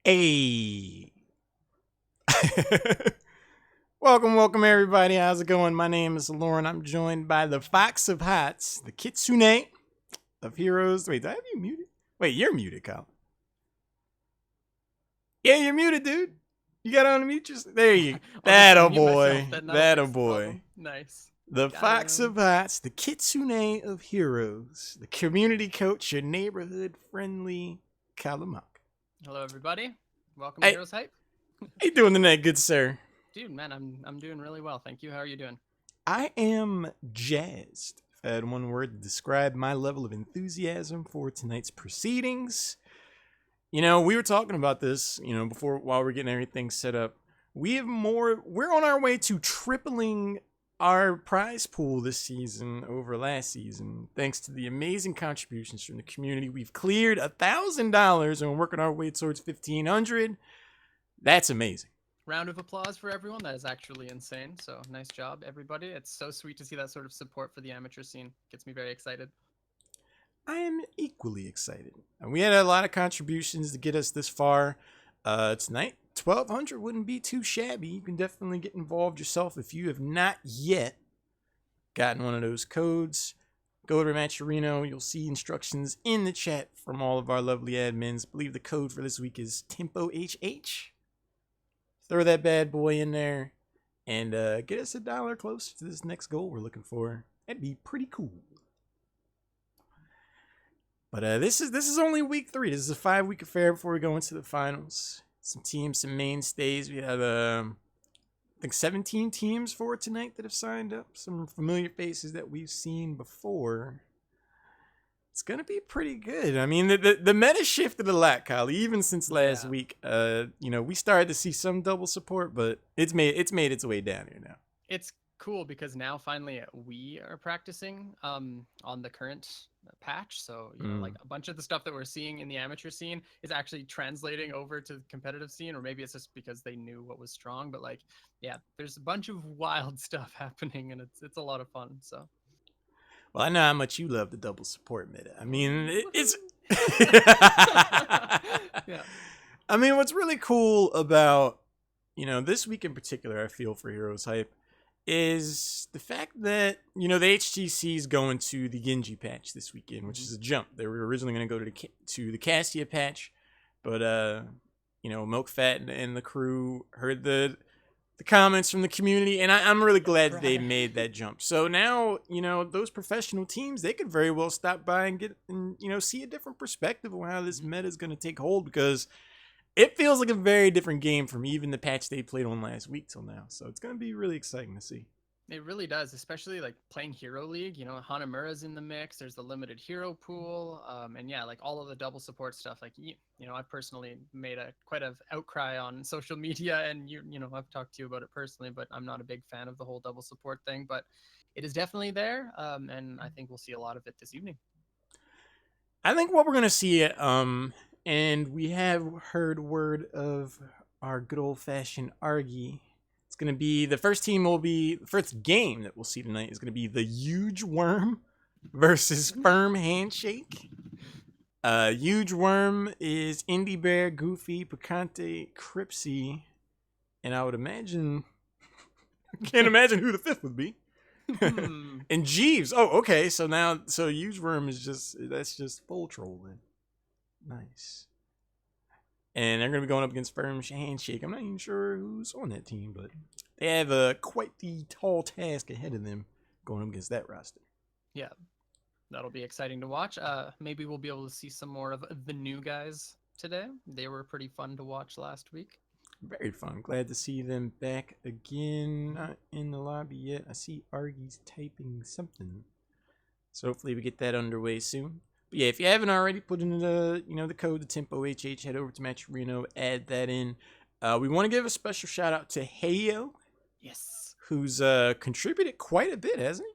Hey. welcome everybody. How's it going? My name is Lauren. I'm joined by the Fox of Hats, the Kitsune of Heroes. Wait, do I have you muted? Wait, you're muted, Kyle. Yeah, you're muted, dude. You gotta unmute yourself. There you I'll just That a unmute myself, boy. then that'll That a fix the boy. problem. Nice. The Got Fox of him. Hats, the Kitsune of Heroes, the community coach, your neighborhood friendly Kalamak. Hello, everybody. Welcome to Hey, Heroes Hype. how you doing tonight, good sir? Dude, man, I'm doing really well. Thank you. How are you doing? I am jazzed. If I had one word to describe my level of enthusiasm for tonight's proceedings, we were talking about this, before while we're getting everything set up. We're on our way to tripling our prize pool this season over last season, thanks to the amazing contributions from the community. We've cleared $1,000 and we're working our way towards 1,500. That's amazing. Round of applause for everyone. That is actually insane. So nice job, everybody. It's so sweet to see that sort of support for the amateur scene. Gets me very excited. I am equally excited. And we had a lot of contributions to get us this far. Tonight, 1,200 wouldn't be too shabby. You can definitely get involved yourself if you have not yet gotten one of those codes. Go to Matcherino. You'll see instructions in the chat from all of our lovely admins. I believe the code for this week is TempoHH. Throw that bad boy in there and get us $1 closer to this next goal we're looking for. That'd be pretty cool. But this is only week 3. This is a 5-week affair before we go into the finals. Some teams, some mainstays. We have I think 17 teams for tonight that have signed up. Some familiar faces that we've seen before. It's gonna be pretty good. I mean, the meta shifted a lot, Kyle. Even since last week, we started to see some double support, but it's made its way down here now. It's cool because now finally we are practicing on the current patch. So like a bunch of the stuff that we're seeing in the amateur scene is actually translating over to the competitive scene, or maybe it's just because they knew what was strong. But like, yeah, there's a bunch of wild stuff happening, and it's a lot of fun. So. Well, I know how much you love the double support meta. I mean, it's. Yeah. I mean, what's really cool about, this week in particular, I feel for Heroes Hype, is the fact that, the HTC is going to the Genji patch this weekend, which is a jump. They were originally going to go to the Cassia patch, but, Milkfat and the crew heard the comments from the community, and I'm really glad that they made that jump. So now, those professional teams, they could very well stop by and see a different perspective on how this meta is going to take hold, because it feels like a very different game from even the patch they played on last week till now. So it's going to be really exciting to see. It really does, especially like playing Hero League. Hanamura's in the mix. There's the limited hero pool, and yeah, like all of the double support stuff. Like I personally made quite an outcry on social media, and I've talked to you about it personally, but I'm not a big fan of the whole double support thing. But it is definitely there, and I think we'll see a lot of it this evening. I think what we're gonna see, and we have heard word of our good old fashioned Argy. It's going to be the first game that we'll see tonight is going to be the Yuuj Worm versus Firm Handshake. Yuuj Worm is Indie Bear, Goofy, Picante, Cripsy, and I would imagine, can't imagine who the fifth would be. And Jeeves. Oh, okay. So Yuuj Worm that's just full troll then. Nice. And they're going to be going up against Firm Handshake. I'm not even sure who's on that team, but they have quite the tall task ahead of them going up against that roster. Yeah, that'll be exciting to watch. Maybe we'll be able to see some more of the new guys today. They were pretty fun to watch last week. Very fun. Glad to see them back again. Not in the lobby yet. I see Argy's typing something. So hopefully we get that underway soon. But yeah, if you haven't already, put in the code, the TempoHH, head over to Matcherino, add that in. We want to give a special shout out to Heyo. Yes. Who's contributed quite a bit, hasn't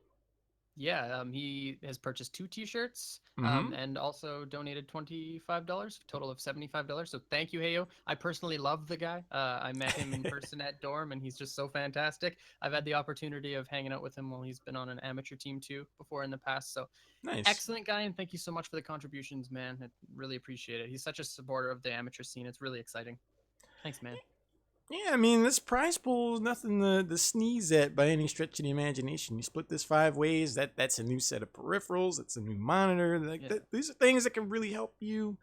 Yeah, he has purchased 2 T-shirts, Mm-hmm. and also donated $25, total of $75. So thank you, Heyo. I personally love the guy. I met him in person at Dorm, and he's just so fantastic. I've had the opportunity of hanging out with him while he's been on an amateur team too before in the past. So Nice. excellent guy, and thank you so much for the contributions, man. I really appreciate it. He's such a supporter of the amateur scene. It's really exciting. Thanks, man. Yeah, I mean, this prize pool is nothing to sneeze at by any stretch of the imagination. You split this 5 ways. That's a new set of peripherals. That's a new monitor. Yeah. These are things that can really help you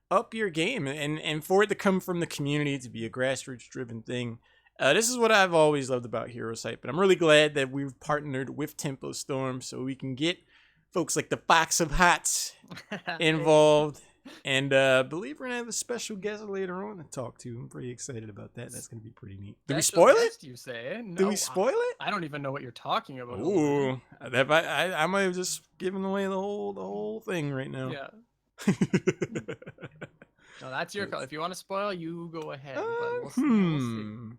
up your game, and for it to come from the community to be a grassroots driven thing. This is what I've always loved about Hero Site, but I'm really glad that we've partnered with Tempo Storm so we can get folks like the Fox of Hots involved. And believe we're gonna have a special guest later on to talk to. I'm pretty excited about that. That's gonna be pretty neat. Do we Special spoil it? guest, you say? Do we No, spoil it? I don't even know what you're talking about. Ooh, I might have just given away the whole thing right now. Yeah. No, that's your call. If you want to spoil, you go ahead. But we'll see.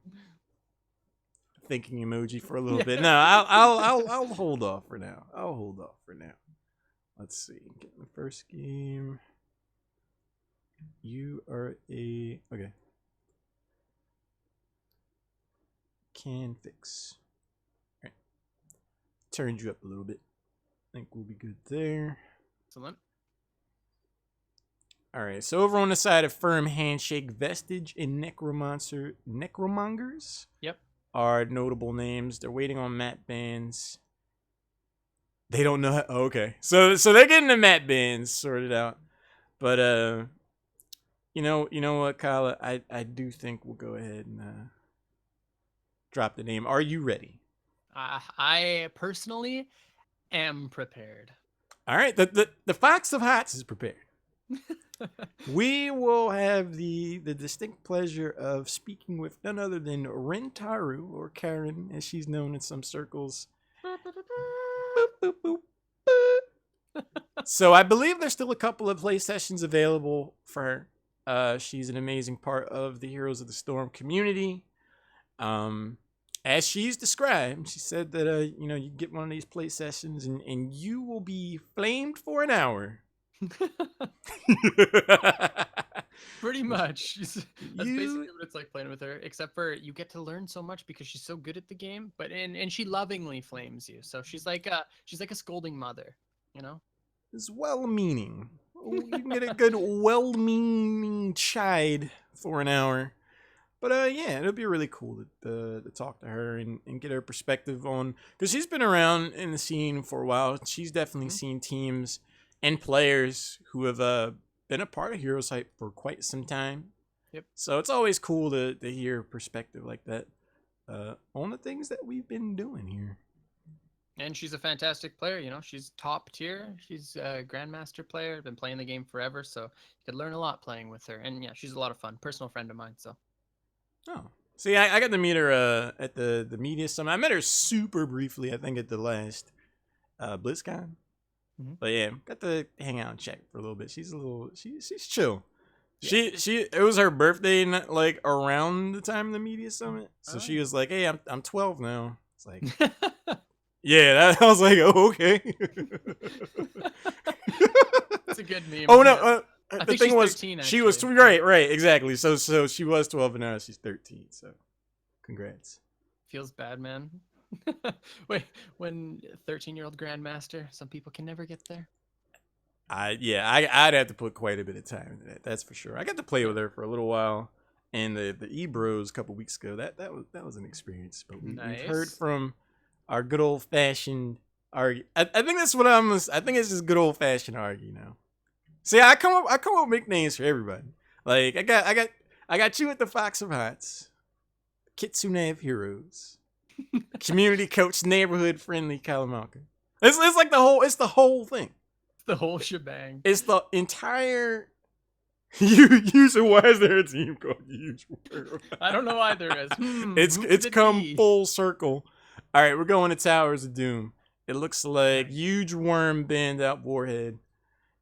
Thinking emoji for a little Yeah. bit. No, I'll hold off for now. I'll hold off for now. Let's see. Get in the first game. You are a okay. Can fix. All right. Turned you up a little bit. I think we'll be good there. Excellent. All right. So over on the side of Firm, Handshake, Vestige, and Necromongers. Yep. Are notable names. They're waiting on map bans. They don't know. Oh, okay, so they're getting the map bans sorted out. But you know what, Kyle? I do think we'll go ahead and drop the name. Are you ready? I personally am prepared. All right. The Fox of Hots is prepared. We will have the distinct pleasure of speaking with none other than Rentaru, or Karen, as she's known in some circles. Boop, boop, boop, boop. So I believe there's still a couple of play sessions available for her. She's an amazing part of the Heroes of the Storm community. As she's described, she said that you get one of these play sessions and you will be flamed for an hour. Pretty much. That's basically what it's like playing with her, except for you get to learn so much because she's so good at the game, but and she lovingly flames you. So she's like a scolding mother, you know? It's well-meaning. You can get a good well-meaning chide for an hour. But yeah, it'll be really cool to talk to her and get her perspective on, because she's been around in the scene for a while. She's definitely seen teams and players who have been a part of Heroes Hype for quite some time. Yep. So it's always cool to hear perspective like that on the things that we've been doing here. And she's a fantastic player, you know. She's top tier. She's a grandmaster player. Been playing the game forever, so you could learn a lot playing with her. And yeah, she's a lot of fun. Personal friend of mine. So. Oh, see, I got to meet her at the media summit. I met her super briefly, I think, at the last BlizzCon. Mm-hmm. But yeah, got to hang out and chat for a little bit. She's she's chill. Yeah. It was her birthday like around the time of the media summit, so she was like, "Hey, I'm 12 now." It's like, yeah, I was like, "Oh, okay." That's a good meme. Oh no, the thing was, 13, she was right, exactly. So she was 12 and now she's 13. So, congrats. Feels bad, man. Wait, when 13-year-old grandmaster, some people can never get there. I'd have to put quite a bit of time into that. That's for sure. I got to play with her for a little while, and the E-Bros a couple weeks ago. That was an experience. But we've heard from our good old fashioned argue. I think that's what I think it's just good old fashioned argue now. See, I come up with nicknames for everybody. Like I got you at the Fox of Hots, Kitsune of Heroes, community coach, neighborhood friendly Kalamalka. It's like the whole thing. The whole shebang. It's the entire. Yuuj, why is there a team called Yuuj? I don't know why there is. It's come full circle. All right, we're going to Towers of Doom. It looks like Huge Worm banned out Warhead,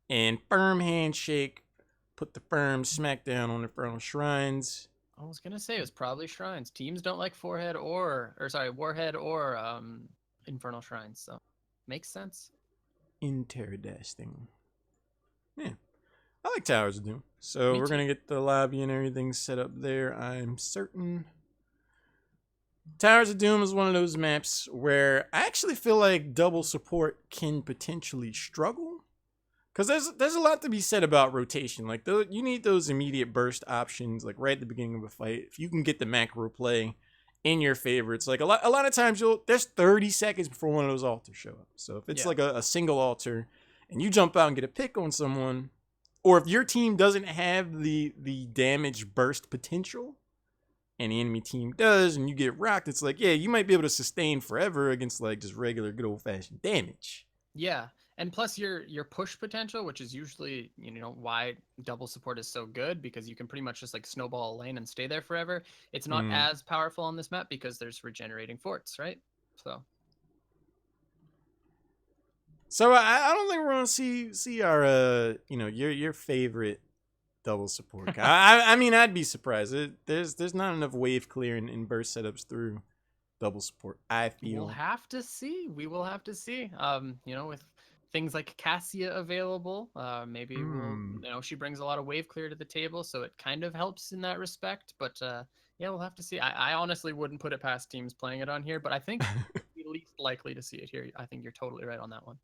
and Firm Handshake put the Firm smackdown on Infernal Shrines. I was gonna say it was probably Shrines. Teams don't like Warhead or Infernal Shrines. So Makes sense. Interesting. Yeah. I like Towers of Doom. So Me we're too. gonna get the lobby and everything set up there, I'm certain. Towers of Doom is one of those maps where I actually feel like double support can potentially struggle. Because there's a lot to be said about rotation. Like you need those immediate burst options, like right at the beginning of a fight. If you can get the macro play in your favor, it's like a lot of times there's 30 seconds before one of those altars show up. So if it's Yeah. like a single altar and you jump out and get a pick on someone, or if your team doesn't have the damage burst potential, and the enemy team does, and you get rocked, it's like, yeah, you might be able to sustain forever against like just regular good old fashioned damage. Yeah. And plus your push potential, which is usually, why double support is so good, because you can pretty much just like snowball a lane and stay there forever. It's not Mm. as powerful on this map because there's regenerating forts, right? So So I don't think we're gonna see our your favorite double support guy. I mean I'd be surprised. There's not enough wave clear and burst setups through double support. I we'll feel. have to see. We will have to see. With things like Cassia available, maybe Mm. she brings a lot of wave clear to the table, so it kind of helps in that respect. But yeah, we'll have to see. I honestly wouldn't put it past teams playing it on here, but I think the least likely to see it here. I think you're totally right on that one.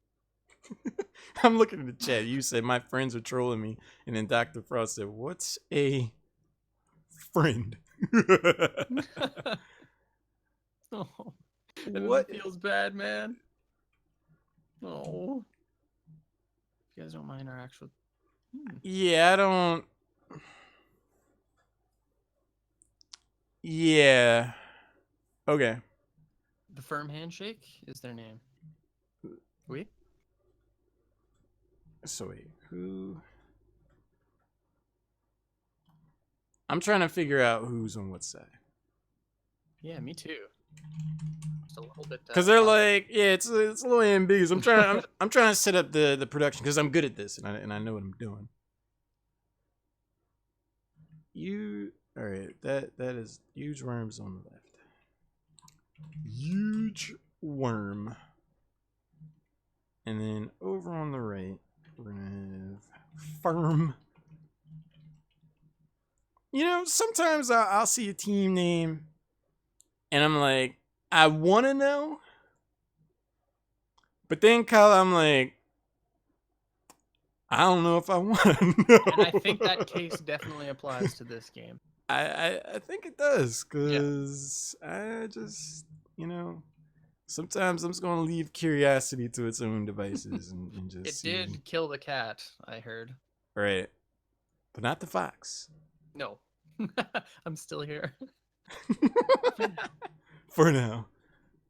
I'm looking at the chat. You said my friends are trolling me, and then Dr. Frost said, "What's a friend?" Oh, What? it feels bad, man. Oh, if you guys don't mind our actual. Yeah, I don't. Yeah. Okay. The Firm Handshake is their name. We? So wait, who? I'm trying to figure out who's on what side. Yeah, me too. Just a little bit. Cause they're like, yeah, it's a little ambiguous. I'm trying to set up the production because I'm good at this and I know what I'm doing. All right, that is Yuuj worms on the left. Yuuj worm, and then over on the right we're gonna have firm. Sometimes I'll see a team name and I'm like, I want to know. But then, Kyle, I'm like, I don't know if I want to know. And I think that case definitely applies to this game. I think it does, Yeah. because I just, sometimes I'm just going to leave curiosity to its own devices and just It see. did kill the cat, I heard. Right. But not the fox. No. I'm still here. For now.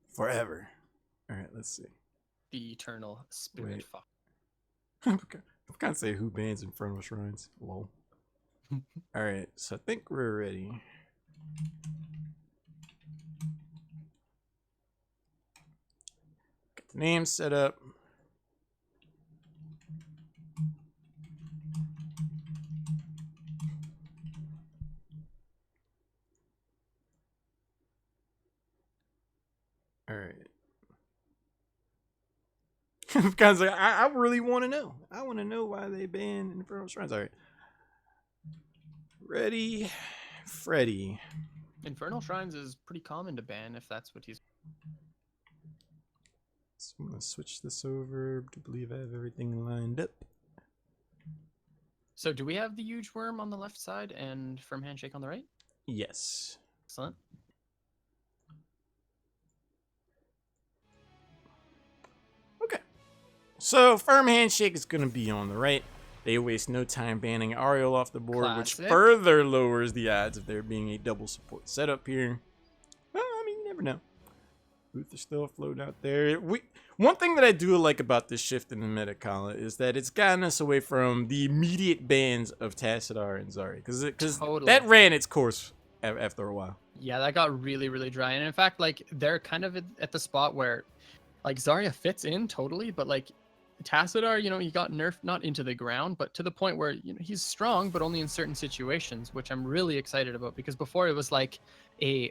Forever. All right, let's see. The eternal spirit Wait. fox. I can't say who bans Infernal Shrines. Lol. All right, so I think we're ready. Get the name set up. All right. Because I really want to know. I want to know why they banned Infernal Shrines. All right. Ready, Freddy. Infernal Shrines is pretty common to ban if that's what he's. So I'm going to switch this over to believe I have everything lined up. So do we have the huge worm on the left side and Firm Handshake on the right? Yes. Excellent. Okay. So Firm Handshake is going to be on the right. They waste no time banning Ariel off the board, Classic. which further lowers the odds of there being a double support setup here. Well, I mean, you never know. Booth is still afloat out there. One thing that I do like about this shift in the meta, Kala, is that it's gotten us away from the immediate bans of Tassadar and Zari, because Totally. that ran its course after a while. Yeah, that got really, really dry. And in fact, like, they're kind of at the spot where, like, Zarya fits in totally, but, like, Tassadar, he got nerfed not into the ground, but to the point where, he's strong, but only in certain situations, which I'm really excited about, because before it was like a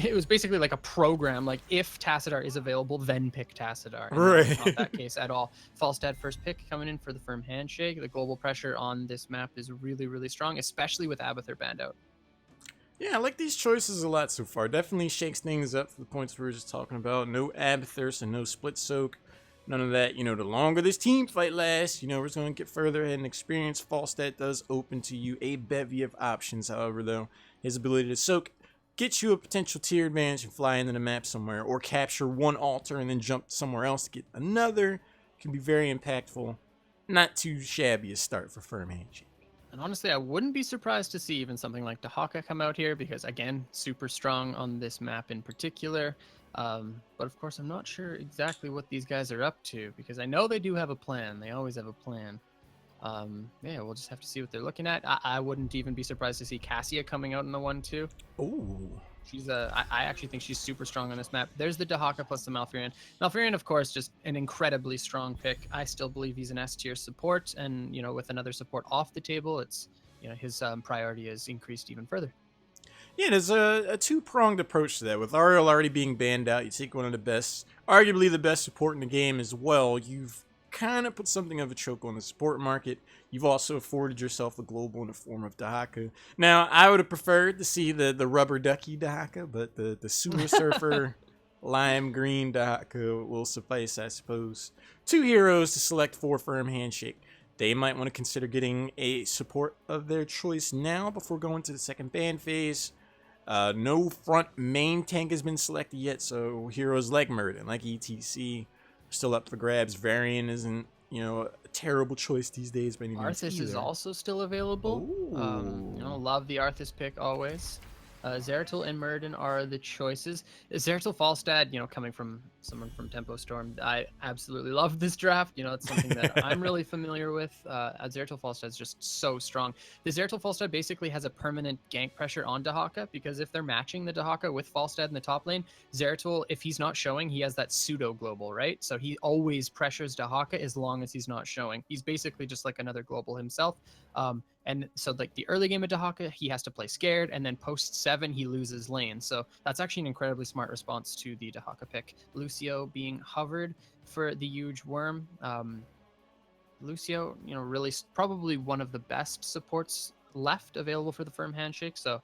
it was basically like a program. Like if Tassadar is available, then pick Tassadar. And no, it's not Right. that case at all. Falstad first pick coming in for the firm handshake. The global pressure on this map is really, really strong, especially with Abathur banned out. Yeah, I like these choices a lot so far. Definitely shakes things up for the points we were just talking about. No Abathurst and no Split Soak. None of that. The longer this team fight lasts, we're just going to get further ahead in experience. Falstad does open to you a bevy of options, however, though. His ability to soak gets you a potential tier advantage and fly into the map somewhere, or capture one altar and then jump somewhere else to get another. Can be very impactful. Not too shabby a start for Firm Handshake. And honestly, I wouldn't be surprised to see even something like Dahaka come out here because, again, super strong on this map in particular. But of course, I'm not sure exactly what these guys are up to because I know they do have a plan. They always have a plan. Yeah, we'll just have to see what they're looking at. I wouldn't even be surprised to see Cassia coming out in the 1-2. Ooh. I actually think she's super strong on this map. There's the Dahaka plus the Malfurion. Malfurion, of course, just an incredibly strong pick. I still believe he's an S tier support, and with another support off the table, it's his priority is increased even further. Yeah, there's a two-pronged approach to that. With Ariel already being banned out, you take one of the best, arguably the best support in the game as well. You've kind of put something of a choke on the support market. You've also afforded yourself a global in the form of Dahaka. Now, I would have preferred to see the rubber ducky Dahaka, but the sewer surfer lime green Dahaka will suffice, I suppose. Two heroes to select for Firm Handshake. They might want to consider getting a support of their choice now before going to the second ban phase. No front main tank has been selected yet, so heroes like Murden, like ETC, are still up for grabs. Varian isn't, a terrible choice these days by any means Arthas is either. also still available. Oh. Love the Arthas pick always. Zeratul and Murden are the choices. Zeratul Falstad, coming from someone from Tempo Storm, I absolutely love this draft. It's something that I'm really familiar with. Zeratul Falstad is just so strong. The Zeratul Falstad basically has a permanent gank pressure on Dahaka because if they're matching the Dahaka with Falstad in the top lane, Zeratul, if he's not showing, he has that pseudo global, right? So he always pressures Dahaka as long as he's not showing. He's basically just like another global himself. And so like the early game of Dahaka, he has to play scared, and then post 7, he loses lane. So that's actually an incredibly smart response to the Dahaka pick. Lucio being hovered for the Yuuj worm. Lucio, really probably one of the best supports left available for the firm handshake. So,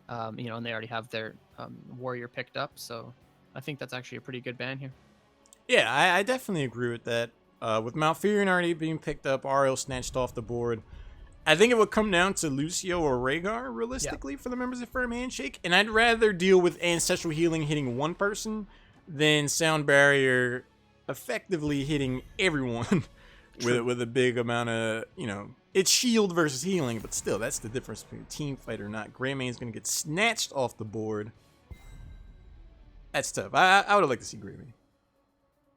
and they already have their warrior picked up. So I think that's actually a pretty good ban here. Yeah, I definitely agree with that. With Malfurion already being picked up, Ariel snatched off the board. I think it would come down to Lucio or Rhaegar, realistically, for the members of Firm Handshake. And I'd rather deal with Ancestral Healing hitting one person than Sound Barrier effectively hitting everyone with a big amount of, it's shield versus healing, but still, that's the difference between a team fight or not. Greymane's going to get snatched off the board. That's tough. I would have liked to see Greymane.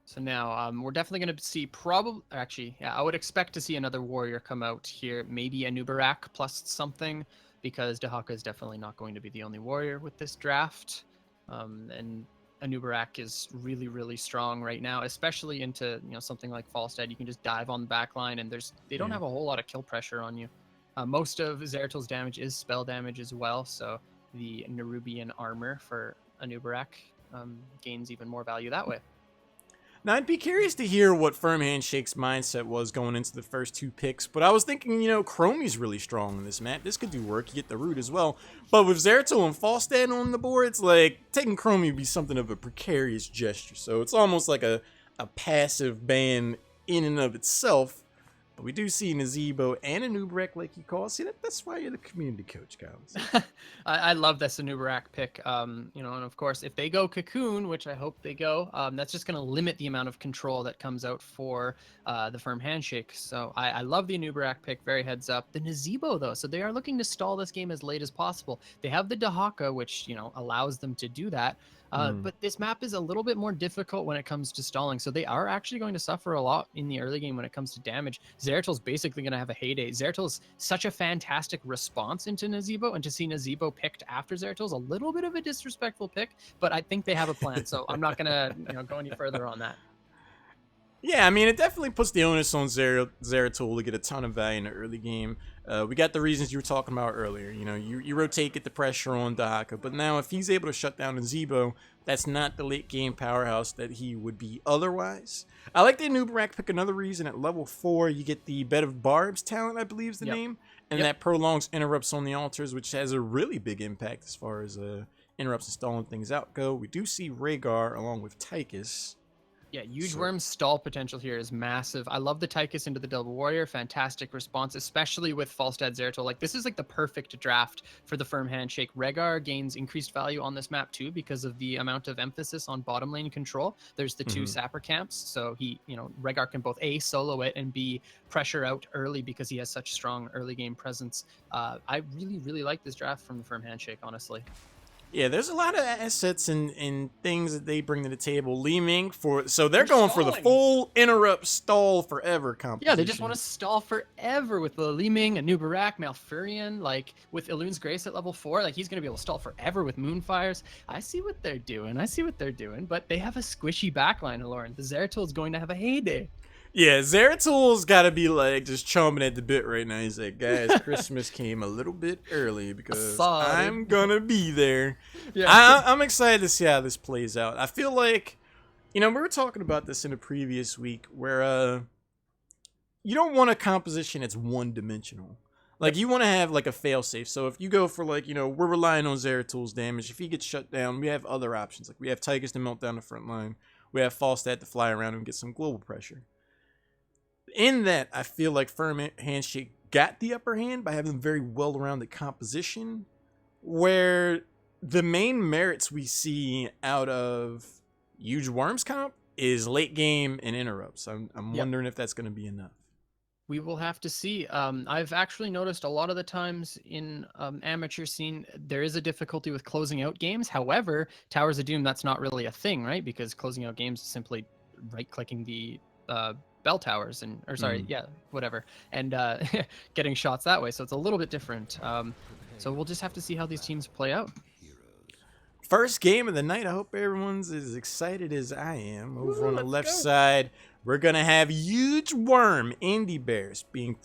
So now we're definitely going to see I would expect to see another warrior come out here, maybe a Nubarak plus something, because Dahaka is definitely not going to be the only warrior with this draft. And Anubarak is really, really strong right now, especially into something like Falstad. You can just dive on the back line, and they don't have a whole lot of kill pressure on you. Most of Zeratul's damage is spell damage as well, so the Nerubian armor for Anubarak gains even more value that way. Now, I'd be curious to hear what Firm Handshake's mindset was going into the first two picks, but I was thinking, Chromie's really strong in this map. This could do work. You get the root as well. But with Zeratul and Falstad on the board, it's like taking Chromie would be something of a precarious gesture. So it's almost like a passive ban in and of itself. But we do see Nazebo and Anubarak, like you call. See, that's why you're the community coach, guys. I love this Anubarak pick. And of course, if they go Cocoon, which I hope they go, that's just going to limit the amount of control that comes out for the Firm Handshake. So I love the Anubarak pick. Very heads up. The Nazebo, though, so they are looking to stall this game as late as possible. They have the Dahaka, which allows them to do that. But this map is a little bit more difficult when it comes to stalling. So they are actually going to suffer a lot in the early game when it comes to damage. Zeratul's basically going to have a heyday. Zeratul's such a fantastic response into Nazebo, and to see Nazebo picked after Zeratul's a little bit of a disrespectful pick, but I think they have a plan. So I'm not going to go any further on that. Yeah, I mean, it definitely puts the onus on Zeratul to get a ton of value in the early game. We got the reasons you were talking about earlier. You know, you rotate, get the pressure on Dahaka, but now if he's able to shut down Zebo, that's not the late game powerhouse that he would be otherwise. I like the Nubarak pick another reason. At level 4, you get the Bed of Barbs talent, I believe is the Yep. name, and that prolongs interrupts on the altars, which has a really big impact as far as interrupts and stalling things out go. We do see Rhaegar along with Tychus. Yeah, Yuuj So- Worm's stall potential here is massive. I love the Tychus into the Double Warrior. Fantastic response, especially with Falstad Zeratul. Like, this is like the perfect draft for the Firm Handshake. Rhaegar gains increased value on this map too because of the amount of emphasis on bottom lane control. There's the two sapper camps, so he, Rhaegar can both A, solo it, and B, pressure out early because he has such strong early game presence. I really, really like this draft from the Firm Handshake, honestly. Yeah, there's a lot of assets and things that they bring to the table. Li Ming so they're going for the stalling. full interrupt stall forever competition. Yeah, they just want to stall forever with the Li Ming, and Nubarak, Malfurion, like with Elun's Grace at level 4, like he's gonna be able to stall forever with Moonfires. I see what they're doing. But they have a squishy backline, Lauren. The Zeratul is going to have a heyday. Yeah, Zeratul's got to be like just chomping at the bit right now. He's like, guys, Christmas came a little bit early because Sorry. I'm gonna be there. Yeah. I'm excited to see how this plays out. I feel like, we were talking about this in a previous week where you don't want a composition that's one-dimensional. Like, you want to have like a failsafe. So if you go for like, we're relying on Zeratul's damage. If he gets shut down, we have other options. Like we have Tychus to melt down the front line. We have Falstad to fly around and get some global pressure. In that, I feel like Firm Handshake got the upper hand by having very well-rounded composition, where the main merits we see out of Yuuj Worm's comp is late game and interrupts. I'm wondering if that's going to be enough. We will have to see. I've actually noticed a lot of the times in amateur scene, there is a difficulty with closing out games. However, Towers of Doom, that's not really a thing, right? Because closing out games is simply right-clicking the bell towers and whatever, and getting shots that way. So it's a little bit different. So we'll just have to see how these teams play out. First game of the night. I hope everyone's as excited as I am. Over on the left go. side, we're gonna have Yuuj Worm, Indie Bears playing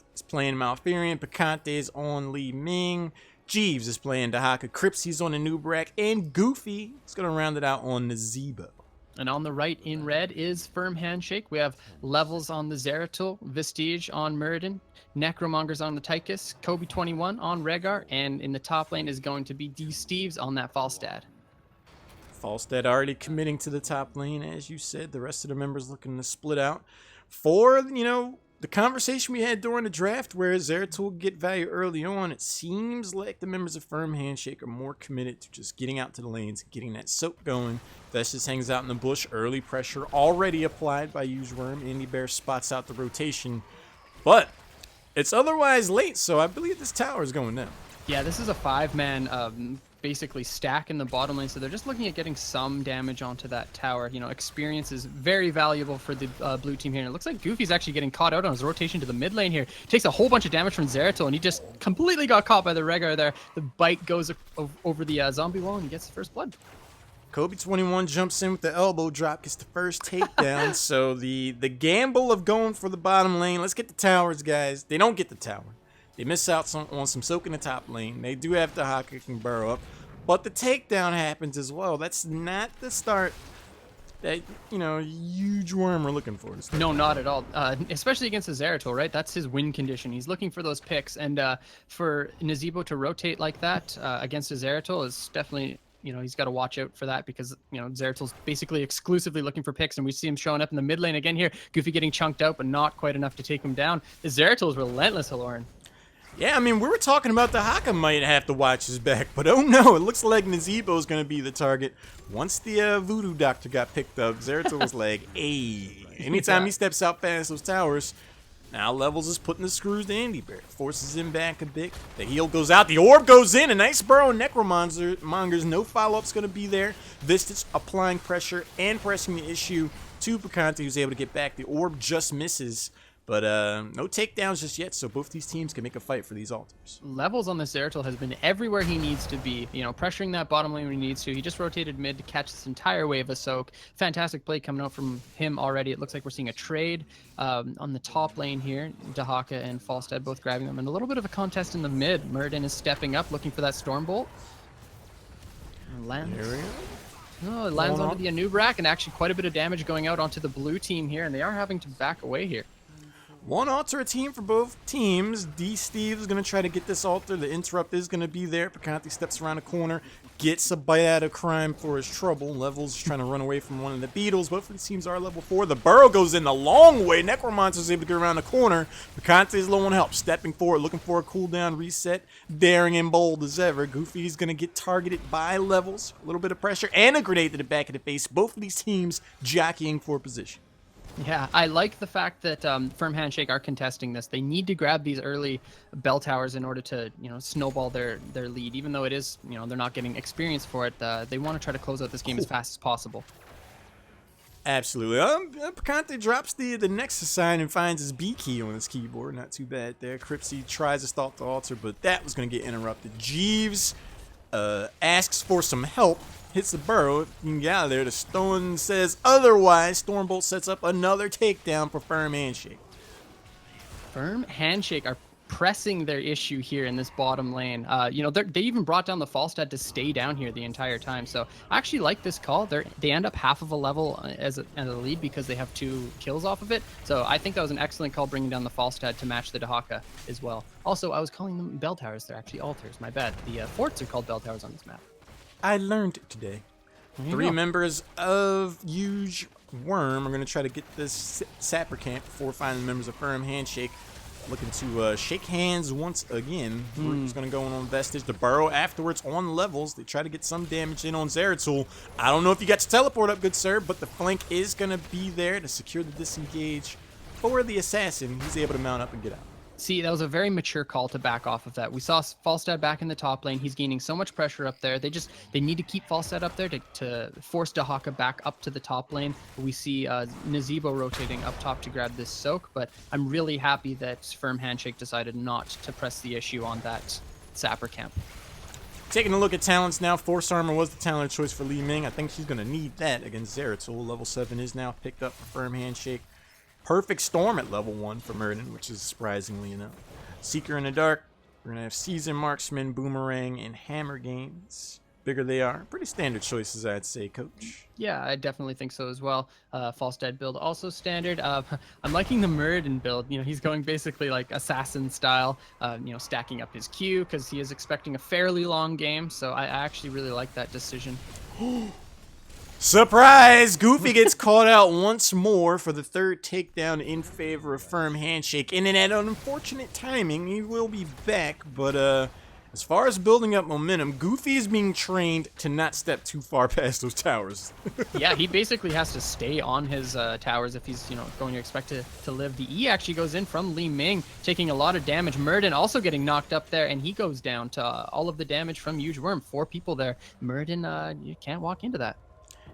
Malfurion, Picante's on Li Ming, Jeeves is playing Dahaka, Cripsy's on the Nubarak, and Goofy is gonna round it out on the Zebo. And on the right in red is Firm Handshake. We have levels on the Zeratul, Vestige on Muradin, Necromongers on the Tychus, Kobe 21 on Rhaegar, and in the top lane is going to be D Steves on that Falstad. Falstad already committing to the top lane, as you said. The rest of the members looking to split out. For, the conversation we had during the draft where Zeratul get value early on, it seems like the members of Firm Handshake are more committed to just getting out to the lanes, getting that soak going. Vesh just hangs out in the bush. Early pressure already applied by Yuuj Worm. Indie Bear spots out the rotation. But it's otherwise late, so I believe this tower is going down. Yeah, this is a 5-man basically stack in the bottom lane, so they're just looking at getting some damage onto that tower. Experience is very valuable for the blue team here, and it looks like Goofy's actually getting caught out on his rotation to the mid lane here. Takes a whole bunch of damage from Zeratul, and he just completely got caught by the Rhaegar there. The bite goes over the zombie wall, and he gets the first blood. Kobe 21 jumps in with the elbow drop, gets the first takedown. So the gamble of going for the bottom lane, let's get the towers, guys. They don't get the tower. They miss out on some soak in the top lane. They do have Dahaka who can burrow up. But the takedown happens as well. That's not the start that, Yuuj Worm are looking for. No, not at all. Especially against the Zeratul, right? That's his win condition. He's looking for those picks. And for Nazebo to rotate like that against a Zeratul is definitely... he's got to watch out for that because, Zeratul's basically exclusively looking for picks, and we see him showing up in the mid lane again here. Goofy getting chunked out, but not quite enough to take him down. The Zeratul is relentless, Lauren. Yeah, we were talking about Dahaka might have to watch his back, but oh no, it looks like Nazebo's going to be the target. Once the voodoo doctor got picked up, Zeratul was like, hey, anytime he steps out past those towers, now Levels is putting the screws to Indie Bear. Forces him back a bit. The heal goes out. The orb goes in. A nice burrow. Necromongers. No follow-up's going to be there. Vistage applying pressure and pressing the issue to Picante, who's able to get back. The orb just misses. But no takedowns just yet, so both these teams can make a fight for these altars. Levels on the Zeratul has been everywhere he needs to be, you know, pressuring that bottom lane when he needs to. He just rotated mid to catch this entire wave of soak. Fantastic play coming out from him already. It looks like we're seeing a trade on the top lane here. Dahaka and Falstad both grabbing them, and a little bit of a contest in the mid. Muradin is stepping up, looking for that Stormbolt. Lands. Oh, it lands onto the Anubrak, and actually quite a bit of damage going out onto the blue team here, and they are having to back away here. One altar a team for both teams. D-Steve is going to try to get this altar. The interrupt is going to be there. Picante steps around the corner, gets a bite out of crime for his trouble. Levels trying to run away from one of the beetles. Both of these teams are level 4. The burrow goes in the long way. Necromancer is able to get around the corner. Picante is low on help, stepping forward, looking for a cooldown reset. Daring and bold as ever. Goofy is going to get targeted by Levels. A little bit of pressure and a grenade to the back of the face. Both of these teams jockeying for position. Yeah, I like the fact that Firm Handshake are contesting this. They need to grab these early bell towers in order to, you know, snowball their lead. Even though it is, you know, they're not getting experience for it, they want to try to close out this game as fast as possible. Absolutely. Picante drops the Nexus sign and finds his B key on his keyboard. Not too bad there. Cripsy tries to stalk the altar, but that was going to get interrupted. Jeeves asks for some help. Hits the burrow. You can get out of there. The stone says otherwise. Stormbolt sets up another takedown for Firm Handshake. Firm Handshake are pressing their issue here in this bottom lane. You know, they even brought down the Falstad to stay down here the entire time. So I actually like this call. They end up half of a level as a lead because they have 2 kills off of it. So I think that was an excellent call, bringing down the Falstad to match the Dahaka as well. Also, I was calling them bell towers. They're actually altars. My bad. The forts are called bell towers on this map. I learned it today. 3 members of Yuuj Worm are going to try to get this Sapper camp before finding members of Firm Handshake. Looking to shake hands once again. Group's going to go on Vestige. The burrow afterwards on Levels. They try to get some damage in on Zeratul. I don't know if you got to teleport up, good sir, but the flank is going to be there to secure the disengage for the assassin. He's able to mount up and get out. See, that was a very mature call to back off of that. We saw Falstad back in the top lane. He's gaining so much pressure up there. They need to keep Falstad up there to force Dahaka back up to the top lane. We see Nazeebo rotating up top to grab this soak, but I'm really happy that Firm Handshake decided not to press the issue on that Sapper camp. Taking a look at talents now, Force Armor was the talent choice for Li Ming. I think she's going to need that against Zeratul. Level 7 is now picked up for Firm Handshake. Perfect Storm at level 1 for Muradin, which is surprisingly enough. Seeker in the Dark. We're going to have Season Marksman, Boomerang, and Hammer Gains. Bigger they are. Pretty standard choices, I'd say, Coach. Yeah, I definitely think so as well. Falstad build also standard. I'm liking the Muradin build. You know, he's going basically like assassin style, you know, stacking up his Q because he is expecting a fairly long game. So I actually really like that decision. Surprise! Goofy gets caught out once more for the 3rd takedown in favor of Firm Handshake. And in that unfortunate timing, he will be back. But as far as building up momentum, Goofy is being trained to not step too far past those towers. Yeah, he basically has to stay on his towers if he's, you know, going to expect to live. The E actually goes in from Li Ming, taking a lot of damage. Muradin also getting knocked up there, and he goes down to all of the damage from Yuuj Worm. 4 people there. Muradin, you can't walk into that.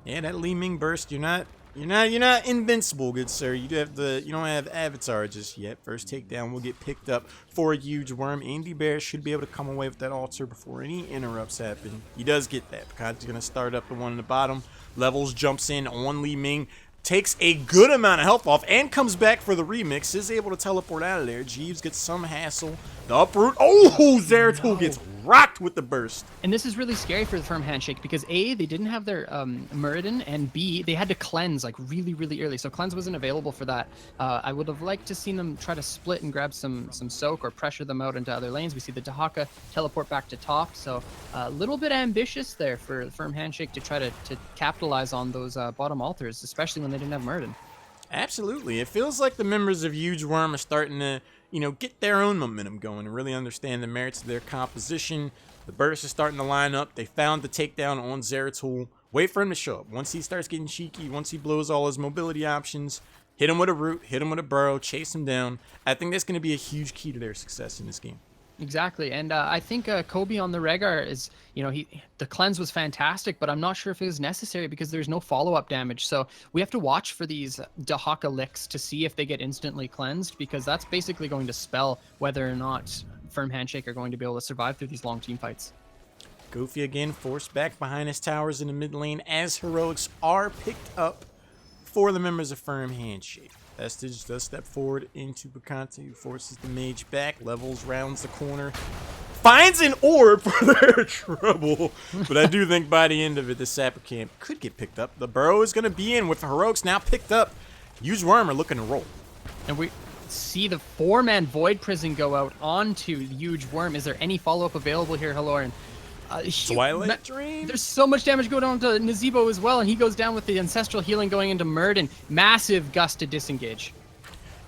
Yeah, that Li Ming burst, you're not invincible, good sir. You don't have Avatar just yet. First takedown will get picked up for a Yuuj Worm. Andy Bear should be able to come away with that altar before any interrupts happen. He does get that. Picante's gonna start up the one in the bottom. Levels jumps in on Li Ming. Takes a good amount of health off and comes back for the remix. Is able to teleport out of there. Jeeves gets some hassle. The uproot. Oh, Zeratul gets rocked with the burst. And this is really scary for the Firm Handshake because A, they didn't have their Muradin, and B, they had to cleanse like really, really early. So cleanse wasn't available for that. I would have liked to seen them try to split and grab some soak or pressure them out into other lanes. We see the Dahaka teleport back to top. So a little bit ambitious there for the Firm Handshake to try to capitalize on those bottom altars, especially when they didn't have Muradin. Absolutely. It feels like the members of Yuuj Worm are starting to, you know, get their own momentum going and really understand the merits of their composition. The burst is starting to line up. They found the takedown on Zeratul. Wait for him to show up. Once he starts getting cheeky, once he blows all his mobility options, hit him with a root, hit him with a burrow, chase him down. I think that's going to be a huge key to their success in this game. Exactly, and I think Kobe on the Rhaegar is, the cleanse was fantastic, but I'm not sure if it was necessary because there's no follow-up damage. So we have to watch for these Dahaka licks to see if they get instantly cleansed, because that's basically going to spell whether or not Firm Handshake are going to be able to survive through these long team fights. Goofy again forced back behind his towers in the mid lane as heroics are picked up for the members of Firm Handshake. Vestige does step forward into Bacante, who forces the mage back, levels, rounds the corner, finds an orb for their trouble. But I do think by the end of it, the Sapper camp could get picked up. The burrow is going to be in with the heroics now picked up. Yuuj Worm are looking to roll. And we see the 4-man Void Prison go out onto Yuuj Worm. Is there any follow-up available here, Haloran? Twilight Dream? There's so much damage going on to Nazeebo as well, and he goes down with the Ancestral Healing going into Murden. Massive gust to disengage.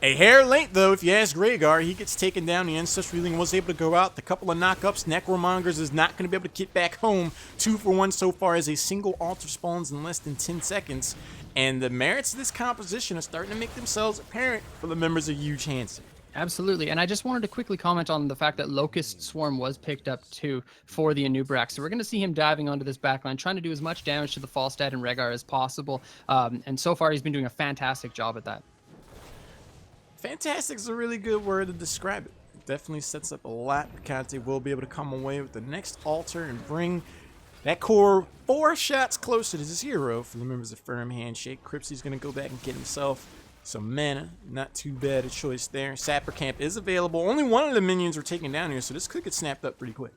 A hair late, though, if you ask Rhaegar. He gets taken down. The Ancestral Healing was able to go out. The couple of knockups. Necromongers is not going to be able to get back home. 2 for 1 so far as a single altar spawns in less than 10 seconds. And the merits of this composition are starting to make themselves apparent for the members of Huge Hansen. Absolutely, and I just wanted to quickly comment on the fact that Locust Swarm was picked up too for the Anub'arak. So we're going to see him diving onto this backline, trying to do as much damage to the Falstad and Rhaegar as possible. And so far, he's been doing a fantastic job at that. Fantastic is a really good word to describe it. It definitely sets up a lot. Bacante will be able to come away with the next altar and bring that core 4 shots closer to 0 for the members of Firm Handshake. Cripsy's going to go back and get himself some mana. Not too bad a choice there. Sapper Camp is available. Only one of the minions were taken down here, so this could get snapped up pretty quick.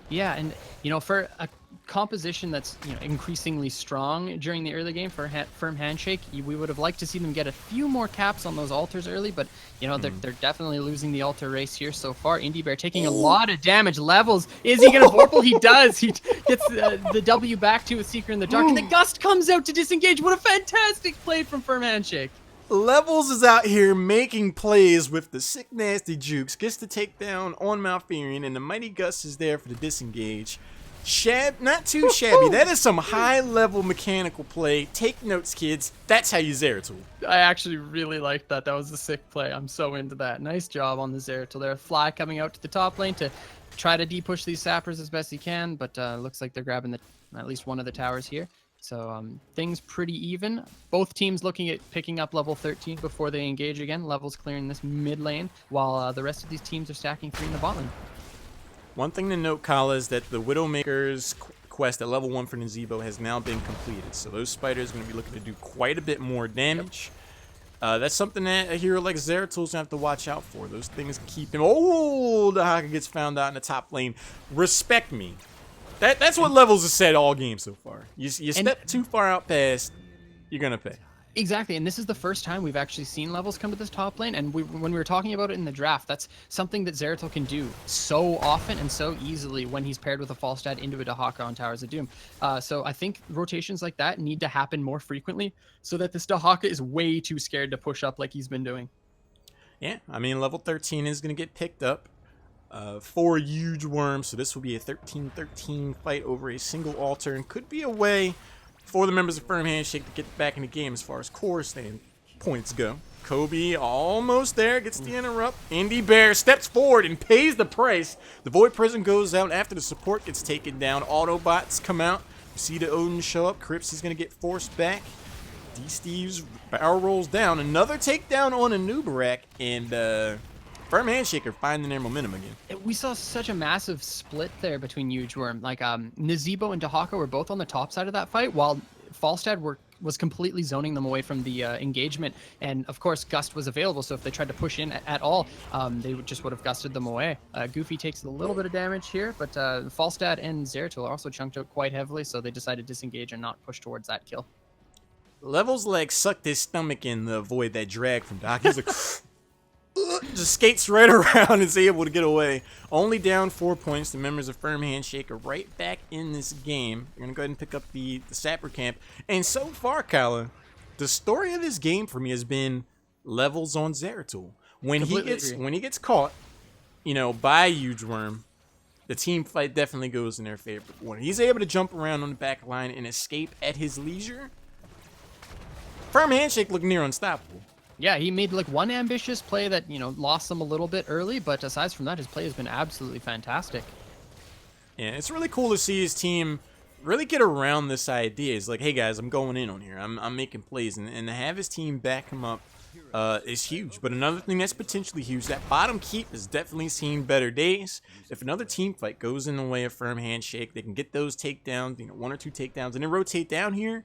Yeah, and for a composition that's increasingly strong during the early game for Firm Handshake, we would have liked to see them get a few more caps on those altars early, but they're definitely losing the altar race here so far. Indie Bear taking a lot of damage. Levels, is he gonna vorpal? He does. He gets the W back to a Seeker in the Dark, and the Gust comes out to disengage. What a fantastic play from Firm Handshake. Levels is out here making plays with the sick nasty jukes, gets to take down on Malfurion, and the Mighty Gus is there for the disengage. Not too shabby. That is some high level mechanical play. Take notes, kids. That's how you Zeratul. I actually really liked that. That was a sick play. I'm so into that. Nice job on the Zeratul there. Fly coming out to the top lane to try to de-push these sappers as best he can, but looks like they're grabbing at least one of the towers here. So things pretty even. Both teams looking at picking up level 13 before they engage again. Levels clearing this mid lane, while the rest of these teams are stacking 3 in the bot lane. One thing to note, Kala, is that the Widowmaker's quest at level 1 for Nazeebo has now been completed. So those spiders are going to be looking to do quite a bit more damage. That's something that a hero like Zeratul's going to have to watch out for. Those things keep him... Oh, the Haka gets found out in the top lane. Respect me. That's what Levels has said all game so far. You step too far out past, you're going to pay. Exactly, and this is the first time we've actually seen Levels come to this top lane, and when we were talking about it in the draft, that's something that Zeratul can do so often and so easily when he's paired with a Falstad into a Dahaka on Towers of Doom. So I think rotations like that need to happen more frequently so that this Dahaka is way too scared to push up like he's been doing. Yeah, I mean, level 13 is going to get picked up. 4 huge worms, so this will be a 13-13 fight over a single altar, and could be a way for the members of Firm Handshake to get back in the game as far as core standpoints go. Kobe almost there, gets the interrupt. Indie Bear steps forward and pays the price. The Void Prison goes out after the support gets taken down. Autobots come out. You see the Odin show up. Crips is going to get forced back. D-Steve's barrel rolls down. Another takedown on Anub'arak, and Firm Handshake are finding their momentum again. We saw such a massive split there between Huge Worm. Like Nazeebo and Dahaka were both on the top side of that fight, while Falstad was completely zoning them away from the engagement. And of course, Gust was available, so if they tried to push in at all, they would have gusted them away. Goofy takes a little bit of damage here, but Falstad and Zeratul are also chunked out quite heavily, so they decided to disengage and not push towards that kill. Levels like sucked his stomach in the avoid that drag from Doc. He's like... just skates right around and is able to get away. Only down 4 points. The members of Firm Handshake are right back in this game. We're going to go ahead and pick up the Sapper Camp. And so far, Kala, the story of this game for me has been Levels on Zeratul. When he gets caught, by Huge Worm, the team fight definitely goes in their favor. But when he's able to jump around on the back line and escape at his leisure, Firm Handshake look near unstoppable. Yeah, he made like one ambitious play that, lost them a little bit early, but aside from that, his play has been absolutely fantastic. Yeah, it's really cool to see his team really get around this idea. It's like, hey guys, I'm going in on here. I'm making plays, and to have his team back him up is huge. But another thing that's potentially huge, that bottom keep has definitely seen better days. If another team fight goes in the way of firm handshake, they can get those takedowns, 1 or 2 takedowns, and then rotate down here.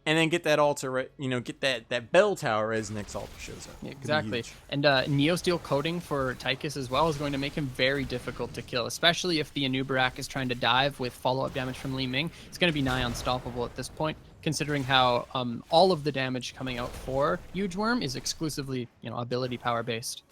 And then get that altar, right? Get that bell tower as the next altar shows up. Exactly. And Neosteel coating for Tychus as well is going to make him very difficult to kill, especially if the Anubarak is trying to dive with follow-up damage from Li Ming. It's going to be nigh unstoppable at this point, considering how all of the damage coming out for Yuuj Worm is exclusively, ability power based.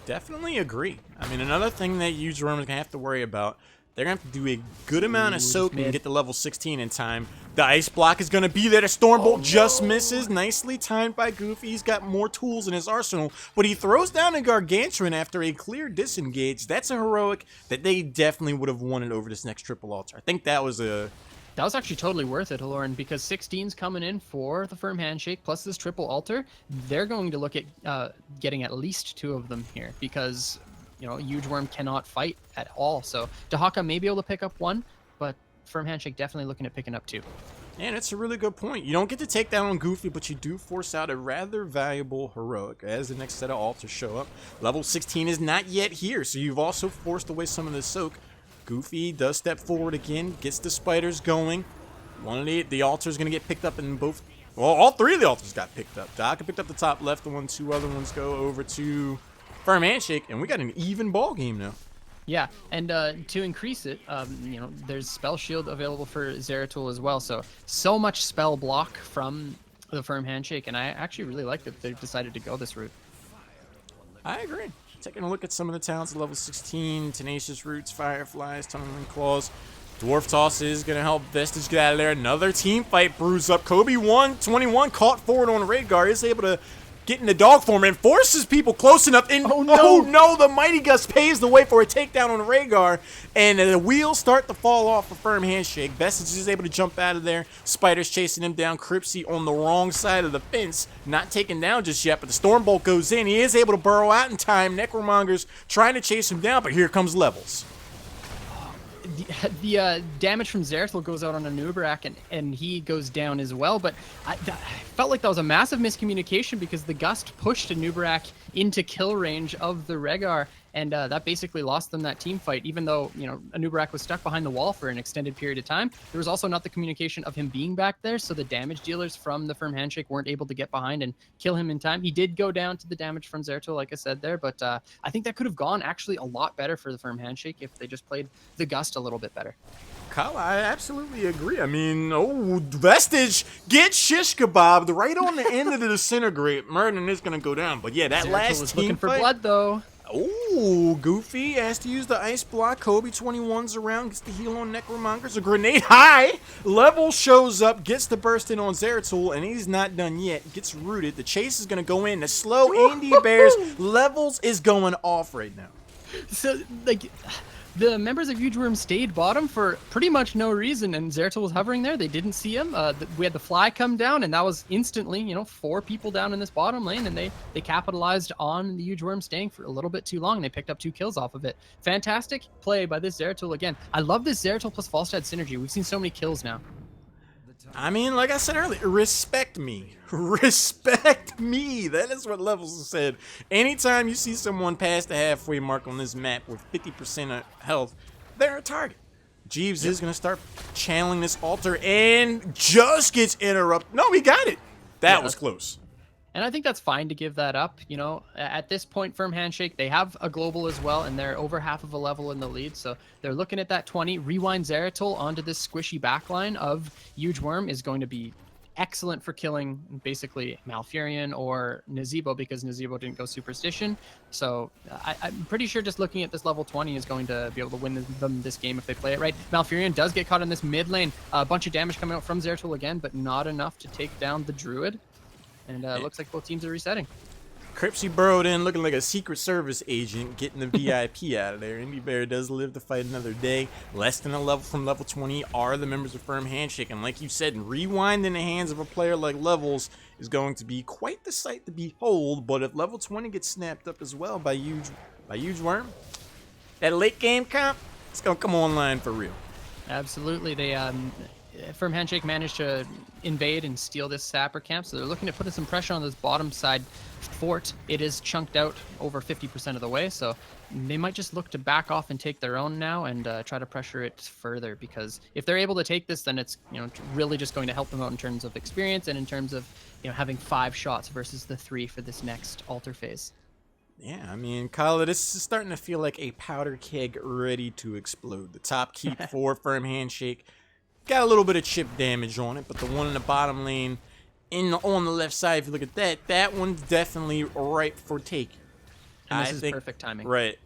Definitely agree. I mean, another thing that Yuuj Worm is going to have to worry about, they're going to have to do a good amount of soak and get to level 16 in time. The ice block is going to be there. The Stormbolt just misses. Nicely timed by Goofy. He's got more tools in his arsenal, but he throws down a Gargantuan after a clear disengage. That's a heroic that they definitely would have wanted over this next triple altar. I think that was actually totally worth it, Lauren, because 16's coming in for the firm handshake plus this triple altar. They're going to look at getting at least 2 of them here because, Yuuj Worm cannot fight at all. So Dahaka may be able to pick up 1, but firm handshake definitely looking at picking up 2. And it's a really good point. You don't get to take down on Goofy, but you do force out a rather valuable heroic as the next set of altars show up. Level 16 is not yet here, so you've also forced away some of the soak. Goofy does step forward again, gets the spiders going. One of the altars going to get picked up in both. Well, all 3 of the altars got picked up. Daka picked up the top left one, 2 other ones go over to firm handshake, and we got an even ball game now. Yeah, and to increase it, there's spell shield available for Zeratul as well. So much spell block from the firm handshake, and I actually really like that they've decided to go this route. I agree. Taking a look at some of the talents at level 16, Tenacious Roots, Fireflies, Tunneling Claws. Dwarf Toss is going to help Vestige get out of there. Another team fight brews up. Kobe 121 caught forward on Rhaegar. Is able to get into dog form and forces people close enough. And oh no, the Mighty Gust paves the way for a takedown on Rhaegar. And the wheels start to fall off for firm handshake. Vestige is able to jump out of there. Spiders chasing him down. Cripsy on the wrong side of the fence. Not taken down just yet, but the Stormbolt goes in. He is able to burrow out in time. Necromonger's trying to chase him down, but here comes Levels. The damage from Zeratul goes out on Anubarak, and he goes down as well, but I felt like that was a massive miscommunication because the Gust pushed Anubarak into kill range of the Rhaegar, and that basically lost them that team fight, even though, Anubarak was stuck behind the wall for an extended period of time. There was also not the communication of him being back there, so the damage dealers from the firm handshake weren't able to get behind and kill him in time. He did go down to the damage from Zeratul, like I said there, but I think that could have gone actually a lot better for the firm handshake if they just played the Gust a little bit better. Kyle, I absolutely agree. I mean, Vestige gets shish kebabbed right on the end of the disintegrate. Murden is going to go down. But yeah, that Zeratul last was team looking for fight, blood, though. Oh, Goofy has to use the ice block. Kobe 21's around, gets the heal on Necromongers. A grenade high. Level shows up, gets the burst in on Zeratul, and he's not done yet. Gets rooted. The chase is going to go in. The slow Andy Bears. Levels is going off right now. So, the members of Yuuj Worm stayed bottom for pretty much no reason, and Zeratul was hovering there. They didn't see him. We had the fly come down, and that was instantly, 4 people down in this bottom lane, and they capitalized on the Yuuj Worm staying for a little bit too long, and they picked up 2 kills off of it. Fantastic play by this Zeratul again. I love this Zeratul plus Falstad synergy. We've seen so many kills now. I mean, like I said earlier, respect me. Respect me. That is what Levels said. Anytime you see someone past the halfway mark on this map with 50% of health, they're a target. Jeeves is going to start channeling this altar and just gets interrupted. No, he got it. That was close. And I think that's fine to give that up. At this point, firm handshake, they have a global as well, and they're over half of a level in the lead. So they're looking at that 20. Rewind Zeratul onto this squishy backline of Yuuj Worm is going to be excellent for killing basically Malfurion or Nazebo because Nazebo didn't go Superstition. So I'm pretty sure just looking at this level 20 is going to be able to win them this game if they play it right. Malfurion does get caught in this mid lane. A bunch of damage coming out from Zeratul again, but not enough to take down the Druid. And looks like both teams are resetting. Cripsy burrowed in looking like a Secret Service agent getting the VIP out of there. Indy Bear does live to fight another day. Less than a level from level 20 are the members of Firm Handshake. And like you said, Rewind in the hands of a player like Levels is going to be quite the sight to behold. But if level 20 gets snapped up as well by Yuuj Worm, that late game comp, it's going to come online for real. Absolutely. They Firm Handshake managed to invade and steal this sapper camp, so they're looking to put some pressure on this bottom side fort. It is chunked out over 50% of the way, so they might just look to back off and take their own now and try to pressure it further, because if they're able to take this, then it's really just going to help them out in terms of experience and in terms of having 5 shots versus the 3 for this next altar phase. Yeah, I mean, Kyle, this is starting to feel like a powder keg ready to explode. The top keep for Firm Handshake got a little bit of chip damage on it, but the one in the bottom lane on the left side, if you look at that one's definitely ripe for take. And this is perfect timing. Right.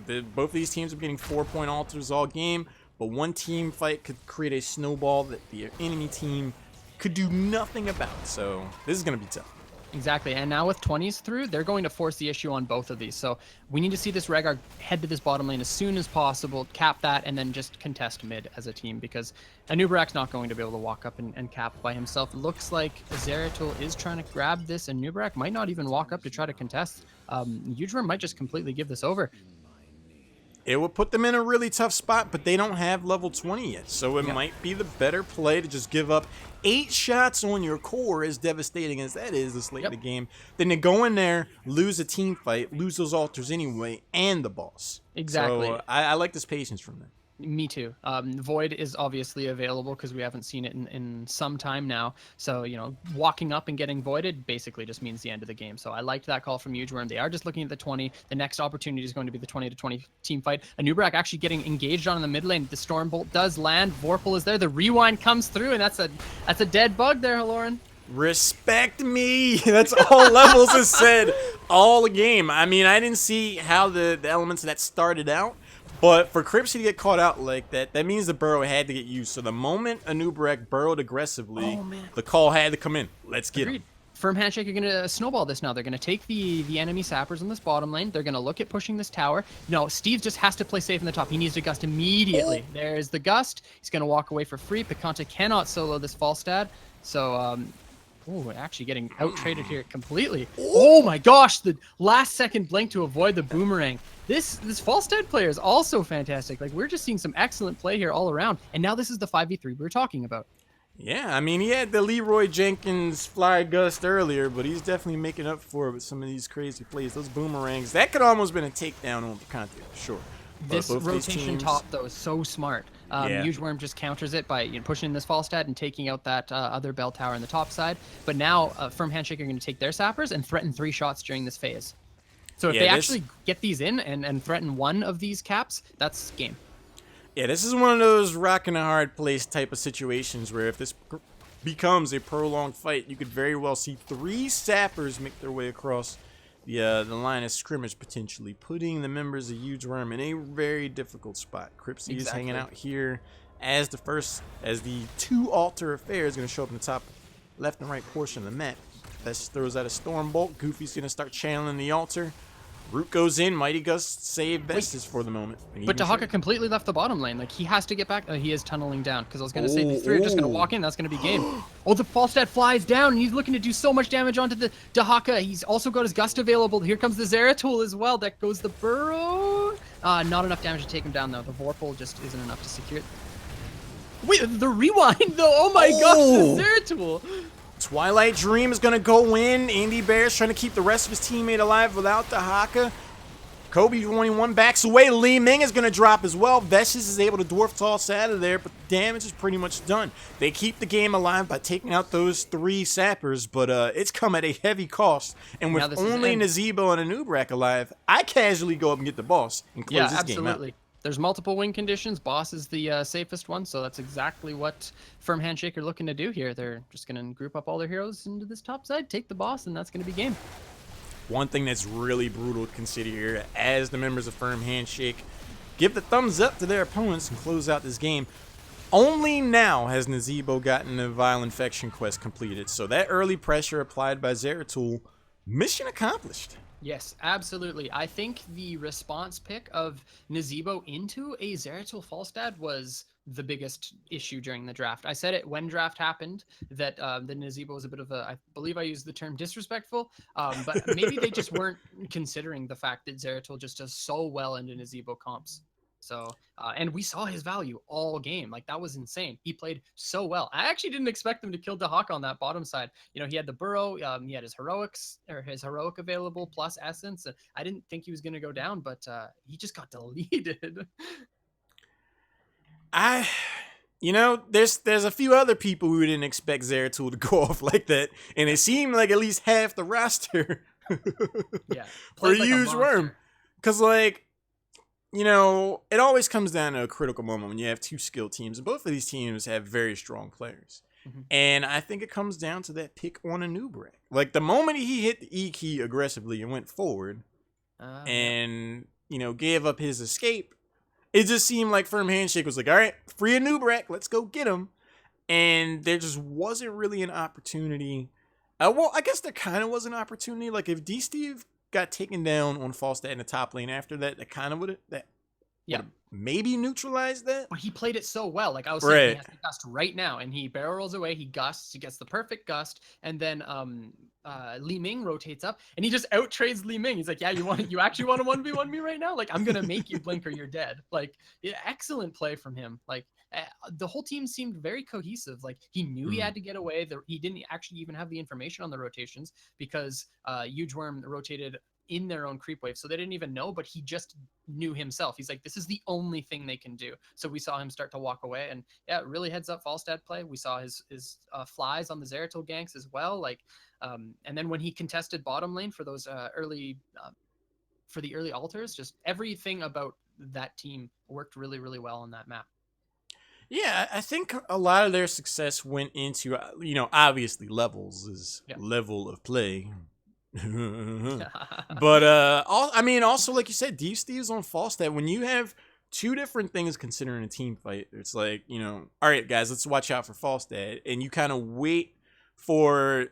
Both of these teams are getting 4-point altars all game, but one team fight could create a snowball that the enemy team could do nothing about. So this is going to be tough. Exactly, and now with 20s through, they're going to force the issue on both of these. So we need to see this Rhaegar head to this bottom lane as soon as possible, cap that, and then just contest mid as a team, because Anubarak's not going to be able to walk up and cap by himself. It looks like Zeratul is trying to grab this, and Anubarak might not even walk up to try to contest. Yuuj might just completely give this over. It would put them in a really tough spot, but they don't have level 20 yet, so it might be the better play to just give up 8 shots on your core, as devastating as that is this late in the game, than to go in there, lose a team fight, lose those altars anyway, and the boss. Exactly. So I like this patience from them. Me too. Void is obviously available because we haven't seen it in some time now. So, walking up and getting voided basically just means the end of the game. So I liked that call from Yuuj. They are just looking at the 20. The next opportunity is going to be the 20 to 20 team fight. Anubarak actually getting engaged on in the mid lane. The Stormbolt does land. Vorpal is there. The rewind comes through, and that's a dead bug there, Haloran. Respect me. That's all Levels has said all the game. I mean, I didn't see how the elements of that started out. But for Cripsy to get caught out like that, that means the burrow had to get used. So the moment Anubarak burrowed aggressively, the call had to come in. Let's get him. Firm Handshake are going to snowball this now. They're going to take the enemy sappers in this bottom lane. They're going to look at pushing this tower. No, Steve just has to play safe in the top. He needs to gust immediately. There's the gust. He's going to walk away for free. Picanta cannot solo this Falstad. So, actually getting out-traded here completely. Oh my gosh, the last second blink to avoid the boomerang. This Falstad player is also fantastic. Like, we're just seeing some excellent play here all around. And now this is the 5v3 we were talking about. Yeah, I mean, he had the Leroy Jenkins fly gust earlier, but he's definitely making up for it with some of these crazy plays. Those boomerangs, that could almost been a takedown on Picante, for sure. This rotation top, though, is so smart. Yuuj Worm just counters it by pushing this Falstad and taking out that other bell tower on the top side. But now Firm Handshake are going to take their sappers and threaten 3 shots during this phase. So if they actually get these in and threaten one of these caps, that's game. Yeah, this is one of those rock in a hard place type of situations where if this becomes a prolonged fight, you could very well see 3 sappers make their way across the line of scrimmage, potentially putting the members of Yuuj Worm in a very difficult spot. Cripsy is hanging out here as the 2 altar affair is going to show up in the top left and right portion of the map. That just throws out a Stormbolt. Goofy's going to start channeling the altar. Root goes in. Mighty Gust save Vestas for the moment. But Dahaka completely left the bottom lane. Like, he has to get back. He is tunneling down, because I was going to say the 3 are just going to walk in. That's going to be game. The Falstad flies down, and he's looking to do so much damage onto the Dahaka. He's also got his Gust available. Here comes the Zeratul as well. That goes the Burrow. Not enough damage to take him down, though. The Vorpal just isn't enough to secure it. Wait, the rewind, though. Oh, my gosh, the Zeratul. Twilight Dream is going to go in. Andy Bear's trying to keep the rest of his teammate alive without the Haka. Kobe 21 backs away. Li Ming is going to drop as well. Vicious is able to dwarf toss out of there, but the damage is pretty much done. They keep the game alive by taking out those 3 sappers, but it's come at a heavy cost. And with only Nazebo and Anubarak alive, I casually go up and get the boss and close this game out. There's multiple win conditions. Boss is the safest one, so that's exactly what Firm Handshake are looking to do here. They're just going to group up all their heroes into this top side, take the boss, and that's going to be game. One thing that's really brutal to consider here, as the members of Firm Handshake give the thumbs up to their opponents and close out this game, only now has Nazebo gotten the Vile Infection quest completed. So that early pressure applied by Zeratul, mission accomplished. Yes, absolutely. I think the response pick of Nazebo into a Zeratul Falstad was the biggest issue during the draft. I said it when draft happened that the Nazebo was a bit of a, I believe I used the term disrespectful, but maybe they just weren't considering the fact that Zeratul just does so well into Nazebo comps. So, and we saw his value all game. Like that was insane. He played so well. I actually didn't expect him to kill Dahak on that bottom side. You know, he had the burrow, he had his heroics or his heroic available plus essence. I didn't think he was going to go down, but he just got deleted. I, there's a few other people who didn't expect Zeratul to go off like that, and it seemed like at least half the roster Yeah, for played like a Yuuj Worm, monster. because it always comes down to a critical moment when you have two skilled teams, and both of these teams have very strong players. Mhm. And I think it comes down to that pick on a Nubrak. Like the moment he hit the E key aggressively and went forward Yeah. and, gave up his escape, it just seemed like Firm Handshake was like, all right, free a Nubrak, let's go get him. And there just wasn't really an opportunity. Well, I guess there kind of was an opportunity. Like if D Steve got taken down on Falstad in the top lane after that, that would Yeah. have maybe neutralized that. But he played it so well. Like I was saying, he Right. has to gust right now, and he barrel rolls away. He gusts. He gets the perfect gust, and then Li Ming rotates up, and he just out trades Li Ming. He's like, "Yeah, you actually want to 1v1 me right now? Like I'm gonna make you blink or you're dead." Like yeah, excellent play from him. Like the whole team seemed very cohesive. Like he knew he Mm. had to get away. He didn't actually even have the information on the rotations because Huge Worm rotated in their own creep wave. So they didn't even know, but he just knew himself. He's like, this is the only thing they can do. So we saw him start to walk away, and yeah, really heads up Falstad play. We saw his flies on the Zeratul ganks as well. Like, and then when he contested bottom lane for those early for the early altars, just everything about that team worked really really well on that map. Yeah, I think a lot of their success went into, obviously levels is Yeah. level of play. Yeah. But also like you said, Deep Steve's on Falstad. When you have two different things considering a team fight, it's like, all right, guys, let's watch out for Falstad, and you kind of wait for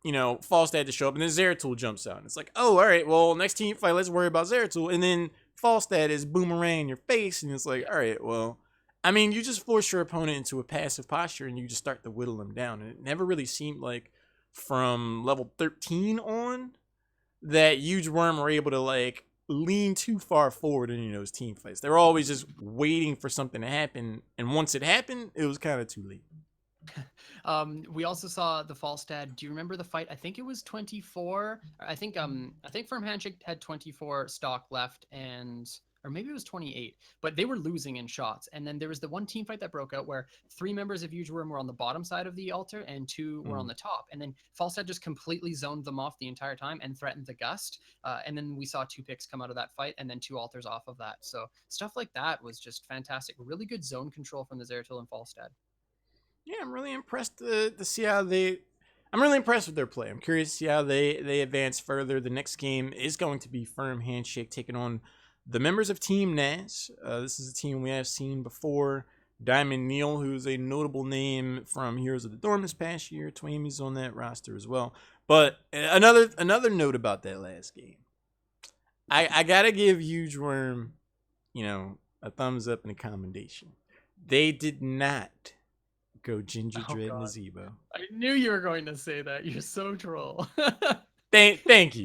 Falstad to show up, and then Zeratul jumps out, and it's like, oh, all right, well, next team fight, let's worry about Zeratul, and then Falstad is boomerang in your face, and it's like, Yeah. all right, well, I mean, you just force your opponent into a passive posture, and you just start to whittle them down, and it never really seemed like from level 13 on that Huge Worm were able to lean too far forward in those team fights. They were always just waiting for something to happen, and once it happened, it was kind of too late. We also saw the Falstad. Do you remember the fight? I think it was 24. I think Firm Handshake had 24 stock left, and or maybe it was 28, but they were losing in shots. And then there was the one team fight that broke out where three members of Huge Worm were on the bottom side of the altar and two were on Mm. the top. And then Falstad just completely zoned them off the entire time and threatened the gust. And then we saw two picks come out of that fight and then two altars off of that. So stuff like that was just fantastic. Really good zone control from the Zeratul and Falstad. Yeah, I'm really impressed to see how they. I'm really impressed with their play. I'm curious to see how they advance further. The next game is going to be Firm Handshake taking on the members of Team Nash. This is a team we have seen before. Diamond Neil, who's a notable name from Heroes of the Dorm this past year. Twamy's on that roster as well. But another note about that last game. I gotta give Huge Worm, a thumbs up and a commendation. They did not go Ginger Oh Dread God. Nazebo. I knew you were going to say that. You're so troll. Thank you. Thank